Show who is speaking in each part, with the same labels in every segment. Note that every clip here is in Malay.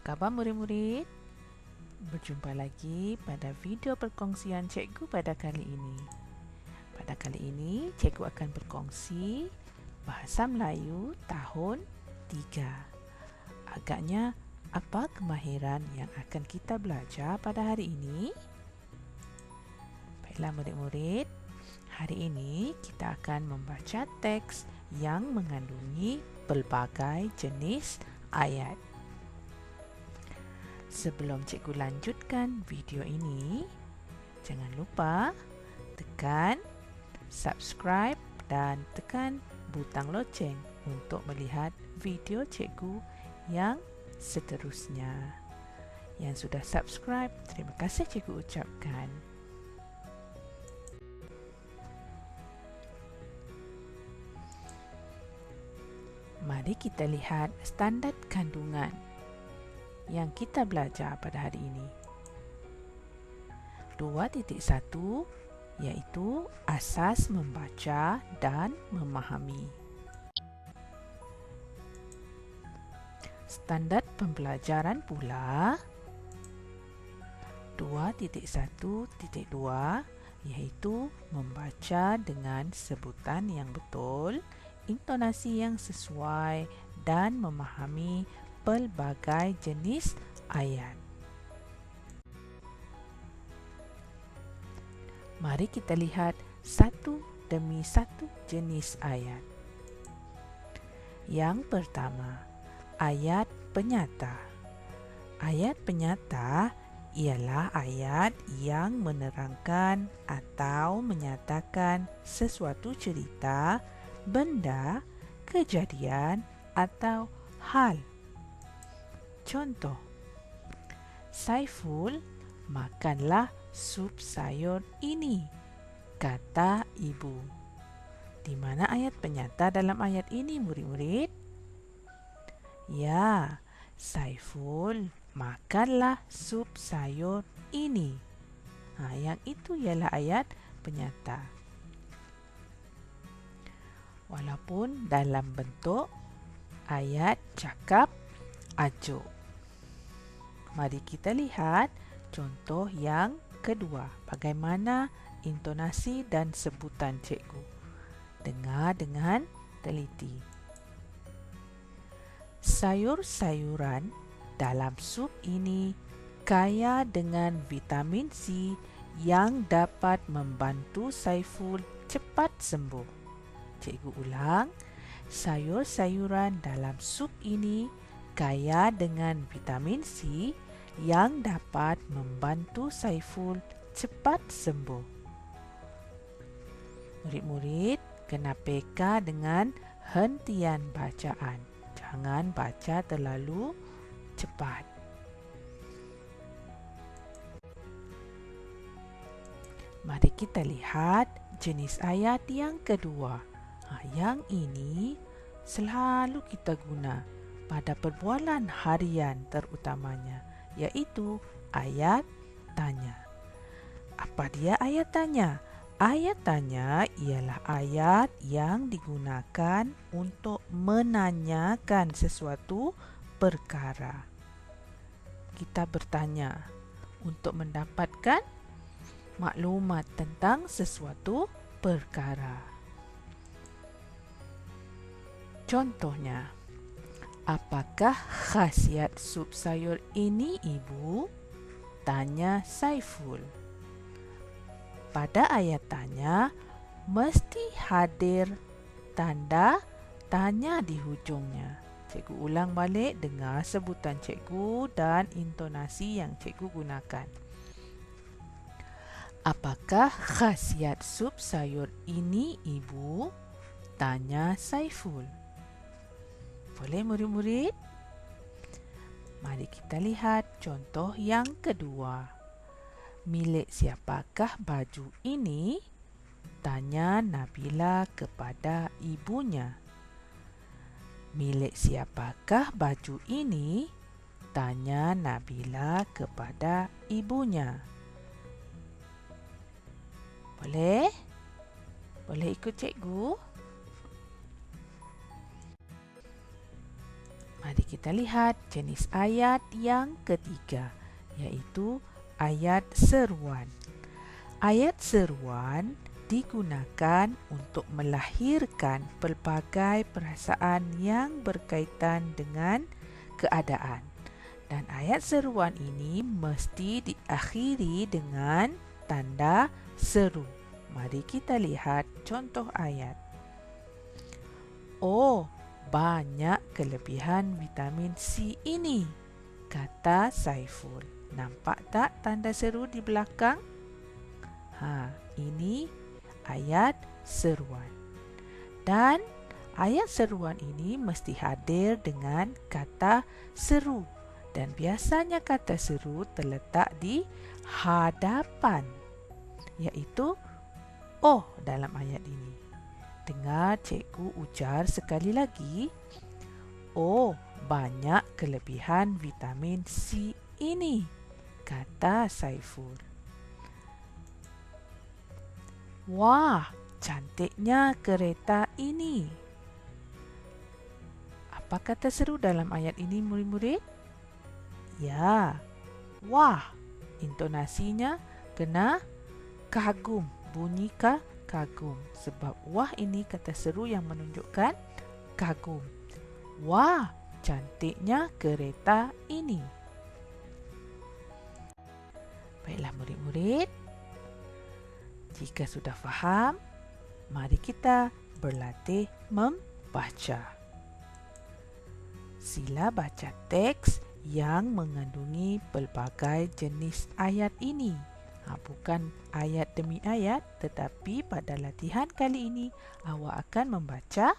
Speaker 1: khabar murid-murid? Berjumpa lagi pada video perkongsian cikgu pada kali ini. Pada kali ini, cikgu akan berkongsi Bahasa Melayu tahun 3. Agaknya, apa kemahiran yang akan kita belajar pada hari ini? Baiklah murid-murid, hari ini kita akan membaca teks yang mengandungi pelbagai jenis ayat. Sebelum cikgu lanjutkan video ini, jangan lupa tekan subscribe dan tekan butang loceng untuk melihat video cikgu yang seterusnya. Yang sudah subscribe, terima kasih cikgu ucapkan. Mari kita lihat standard kandungan yang kita belajar pada hari ini. 2.1 iaitu asas membaca dan memahami. Standard pembelajaran pula 2.1.2 iaitu membaca dengan sebutan yang betul, intonasi yang sesuai dan memahami pelbagai jenis ayat. Mari kita lihat satu demi satu jenis ayat. Yang pertama, ayat penyata. Ayat penyata ialah ayat yang menerangkan atau menyatakan sesuatu cerita, benda, kejadian atau hal. Contoh, Saiful, makanlah sup sayur ini, kata ibu. Di mana ayat penyata dalam ayat ini, murid-murid? Ya, Saiful, makanlah sup sayur ini. Yang itu ialah ayat penyata. Walaupun dalam bentuk ayat cakap ajuk. Mari kita lihat contoh yang kedua. Bagaimana intonasi dan sebutan cikgu. Dengar dengan teliti. Sayur-sayuran dalam sup ini kaya dengan vitamin C yang dapat membantu Saiful cepat sembuh. Cikgu ulang. Sayur-sayuran dalam sup ini kaya dengan vitamin C yang dapat membantu Saiful cepat sembuh. Murid-murid kena peka dengan hentian bacaan. Jangan baca terlalu cepat. Mari kita lihat jenis ayat yang kedua. Yang ini selalu kita guna pada perbualan harian terutamanya, iaitu ayat tanya. Apa dia ayat tanya? Ayat tanya ialah ayat yang digunakan untuk menanyakan sesuatu perkara. Kita bertanya untuk mendapatkan maklumat tentang sesuatu perkara. Contohnya, apakah khasiat sup sayur ini, Ibu? Tanya Saiful. Pada ayat tanya, mesti hadir tanda tanya di hujungnya. Cikgu ulang balik, dengar sebutan cikgu dan intonasi yang cikgu gunakan. Apakah khasiat sup sayur ini, Ibu? Tanya Saiful. Boleh murid-murid? Mari kita lihat contoh yang kedua. Milik siapakah baju ini? Tanya Nabila kepada ibunya. Milik siapakah baju ini? Tanya Nabila kepada ibunya. Boleh? Boleh ikut cikgu? Mari kita lihat jenis ayat yang ketiga, yaitu ayat seruan. Ayat seruan digunakan untuk melahirkan pelbagai perasaan yang berkaitan dengan keadaan. Dan ayat seruan ini mesti diakhiri dengan tanda seru. Mari kita lihat contoh ayat. Oh, banyak kelebihan vitamin C ini, kata Saiful. Nampak tak tanda seru di belakang? Ini ayat seruan. Dan ayat seruan ini mesti hadir dengan kata seru. Dan biasanya kata seru terletak di hadapan, iaitu oh dalam ayat ini. Dengar cikgu ujar sekali lagi. Oh, banyak kelebihan vitamin C ini, kata Saiful. Wah, cantiknya kereta ini. Apa kata seru dalam ayat ini, murid-murid? Ya, wah. Intonasinya kena kagum, bunyi kagum. Sebab wah ini kata seru yang menunjukkan kagum. Wah, cantiknya kereta ini. Baiklah murid-murid, jika sudah faham, mari kita berlatih membaca. Sila baca teks yang mengandungi pelbagai jenis ayat ini. Bukan ayat demi ayat, tetapi pada latihan kali ini awak akan membaca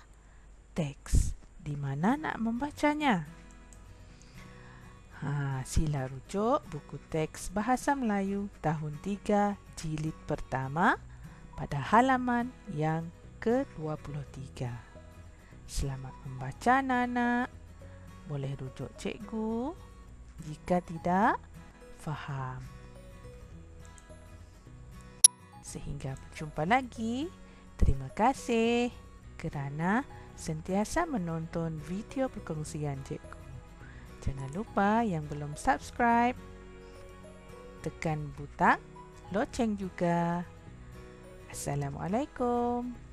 Speaker 1: teks. Di mana nak membacanya? Sila rujuk buku teks Bahasa Melayu tahun 3 jilid pertama pada halaman yang ke-23. Selamat membaca anak-anak. Boleh rujuk cikgu jika tidak faham. Sehingga berjumpa lagi. Terima kasih kerana sentiasa menonton video perkongsian cikgu. Jangan lupa yang belum subscribe, tekan butang loceng juga. Assalamualaikum.